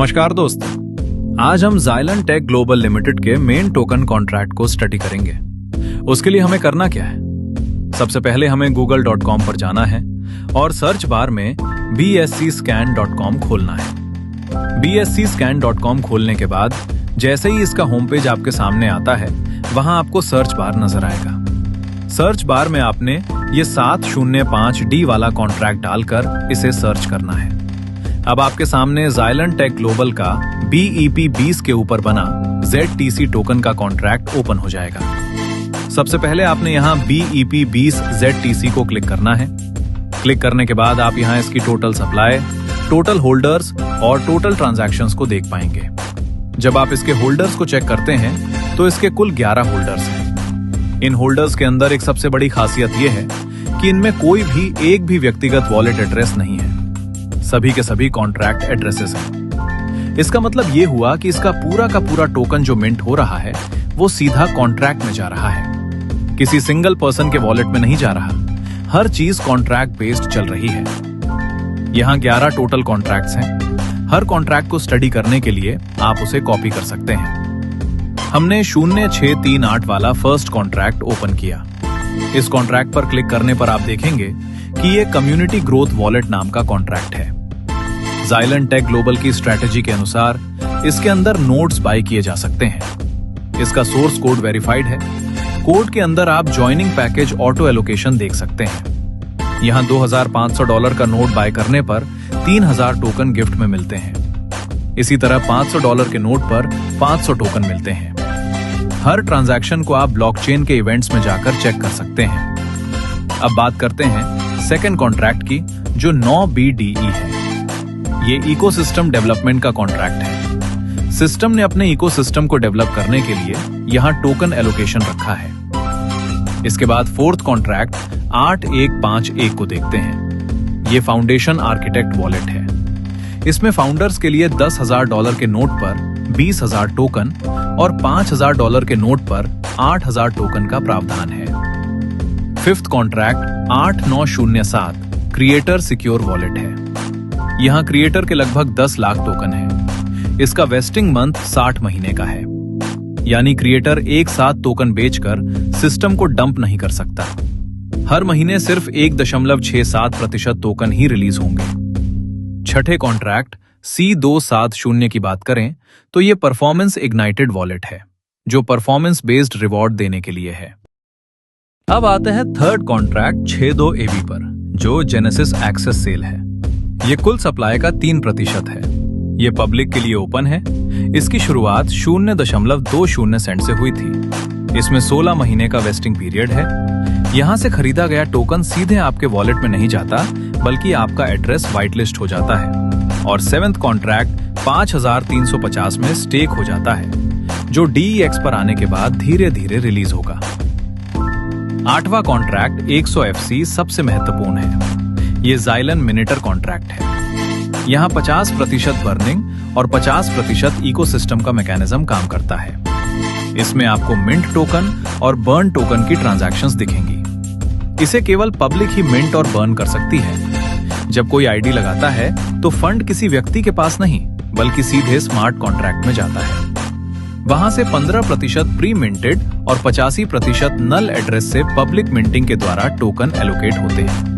नमस्कार दोस्तों, आज हम Xylent Tech ग्लोबल लिमिटेड के मेन टोकन कॉन्ट्रैक्ट को स्टडी करेंगे। उसके लिए हमें करना क्या है? सबसे पहले हमें google.com पर जाना है और सर्च बार में bscscan.com खोलना है। bscscan.com खोलने के बाद जैसे ही इसका होम पेज आपके सामने आता है, वहां आपको सर्च बार नजर आएगा। सर्च बार में आपने ये 705D वाला कॉन्ट्रैक्ट डालकर इसे सर्च करना है। अब आपके सामने Xylent Tech ग्लोबल का BEP20 के ऊपर बना ZTC टोकन का कॉन्ट्रैक्ट ओपन हो जाएगा। सबसे पहले आपने यहाँ BEP20 ZTC को क्लिक करना है। क्लिक करने के बाद आप यहाँ इसकी टोटल सप्लाई, टोटल होल्डर्स और टोटल ट्रांजैक्शंस को देख पाएंगे। जब आप इसके होल्डर्स को चेक करते हैं तो इसके कुल 11 होल्डर्स हैं। इन होल्डर्स के अंदर एक सबसे बड़ी खासियत यह है कि इनमें कोई भी एक भी व्यक्तिगत वॉलेट एड्रेस नहीं है, सभी के सभी कॉन्ट्रैक्ट एड्रेसेस हैं। इसका मतलब ये हुआ कि इसका पूरा का पूरा टोकन जो मिंट हो रहा है वो सीधा कॉन्ट्रैक्ट में जा रहा है, किसी सिंगल पर्सन के वॉलेट में नहीं जा रहा। हर चीज कॉन्ट्रैक्ट बेस्ड चल रही है। यहाँ 11 टोटल कॉन्ट्रैक्ट्स हैं। हर कॉन्ट्रैक्ट को स्टडी करने के लिए आप उसे कॉपी कर सकते हैं। हमने 0638 वाला फर्स्ट कॉन्ट्रैक्ट ओपन किया। इस कॉन्ट्रैक्ट पर क्लिक करने पर आप देखेंगे कि ये कम्युनिटी ग्रोथ वॉलेट नाम का कॉन्ट्रैक्ट है। Xylent Tech ग्लोबल की स्ट्रेटेजी के अनुसार इसके अंदर नोड्स बाय किए जा सकते हैं। इसका सोर्स कोड वेरीफाइड है। कोड के अंदर आप ज्वाइनिंग पैकेज ऑटो एलोकेशन देख सकते हैं। यहाँ $2500 का नोट बाय करने पर 3000 टोकन गिफ्ट में मिलते हैं। इसी तरह $500 के नोट पर 500 टोकन मिलते हैं। हर ट्रांजैक्शन को आप ब्लॉकचेन के इवेंट्स में जाकर चेक कर सकते हैं। अब बात करते हैं सेकंड कॉन्ट्रैक्ट की, जो 9BDE है। ये इकोसिस्टम डेवलपमेंट का कॉन्ट्रैक्ट है। सिस्टम ने अपने इकोसिस्टम को डेवलप करने के लिए यहाँ टोकन एलोकेशन रखा है। इसके बाद फोर्थ कॉन्ट्रैक्ट 8151 को देखते हैं। ये फाउंडेशन आर्किटेक्ट वॉलेट है। इसमें फाउंडर्स के लिए $10,000 के नोट पर 20,000 टोकन और $5,000 के नोट पर 8,000 टोकन का प्रावधान है। Fifth contract 8907 creator secure wallet है। यहाँ क्रिएटर के लगभग 10 लाख टोकन है। इसका वेस्टिंग मंथ 60 महीने का है, यानी क्रिएटर एक साथ टोकन बेचकर सिस्टम को डंप नहीं कर सकता। हर महीने सिर्फ 1.67% टोकन ही रिलीज होंगे। छठे कॉन्ट्रैक्ट C270 की बात करें तो ये परफॉर्मेंस इग्नाइटेड वॉलेट है, जो परफॉर्मेंस बेस्ड रिवॉर्ड देने के लिए है। अब आते हैं थर्ड कॉन्ट्रैक्ट 62AB पर, जो जेनेसिस एक्सेस सेल है। ये कुल सप्लाई का 3% है। ये पब्लिक के लिए ओपन है। इसकी शुरुआत 0.20 सेंट से हुई थी। इसमें 16 महीने का वेस्टिंग पीरियड है। यहाँ से खरीदा गया टोकन सीधे आपके वॉलेट में नहीं जाता, बल्कि आपका एड्रेस व्हाइट लिस्ट हो जाता है और 7th कॉन्ट्रैक्ट 5350 में स्टेक हो जाता है, जो DEX पर आने के बाद धीरे धीरे रिलीज होगा। 8वां कॉन्ट्रैक्ट 100FC सबसे महत्वपूर्ण है। ये Xylent मिनिटर कॉन्ट्रैक्ट है। यहाँ 50% बर्निंग और 50% इकोसिस्टम का मैकेनिज्म काम करता है। इसमें आपको मिंट टोकन और बर्न टोकन की ट्रांजैक्शंस दिखेंगी। इसे केवल पब्लिक ही मिंट और बर्न कर सकती है। जब कोई आईडी लगाता है तो फंड किसी व्यक्ति के पास नहीं, बल्कि सीधे स्मार्ट कॉन्ट्रैक्ट में जाता है। वहां से 15% प्री मिंटेड और 85% नल एड्रेस से पब्लिक मिंटिंग के द्वारा टोकन एलोकेट होते हैं।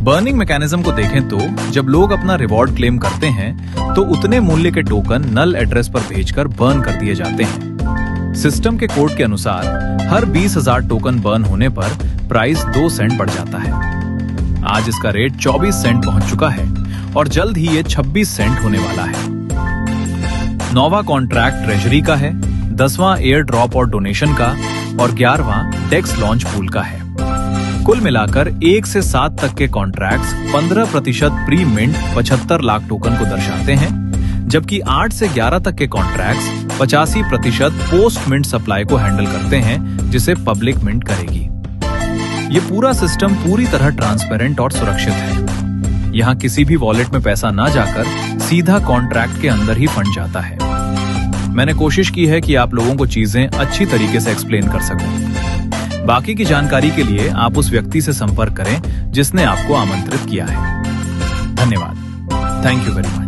बर्निंग मैकेनिज्म को देखें तो जब लोग अपना रिवॉर्ड क्लेम करते हैं तो उतने मूल्य के टोकन नल एड्रेस पर भेजकर बर्न कर दिए जाते हैं। सिस्टम के कोड के अनुसार हर 20,000 टोकन बर्न होने पर प्राइस 2 सेंट बढ़ जाता है। आज इसका रेट 24 सेंट पहुंच चुका है और जल्द ही ये 26 सेंट होने वाला है। 9वां कॉन्ट्रैक्ट ट्रेजरी का है, 10वां एयर ड्रॉप और डोनेशन का और 11वां डेक्स लॉन्च पूल का है। कुल मिलाकर 1 से 7 तक के contracts 15% pre mint 75 lakh token को दर्शाते हैं, जबकि 8 से 11 तक के कॉन्ट्रैक्ट्स 85% पोस्ट मिंट सप्लाई को हैंडल करते हैं, जिसे पब्लिक मिंट करेगी। ये पूरा सिस्टम पूरी तरह ट्रांसपेरेंट और सुरक्षित है। यहाँ किसी भी वॉलेट में पैसा ना जाकर सीधा कॉन्ट्रैक्ट के अंदर ही फंड जाता है। मैंने कोशिश की है कि आप लोगों को चीजें अच्छी तरीके से एक्सप्लेन कर सकूं। बाकी की जानकारी के लिए आप उस व्यक्ति से संपर्क करें जिसने आपको आमंत्रित किया है। धन्यवाद। Thank you very much.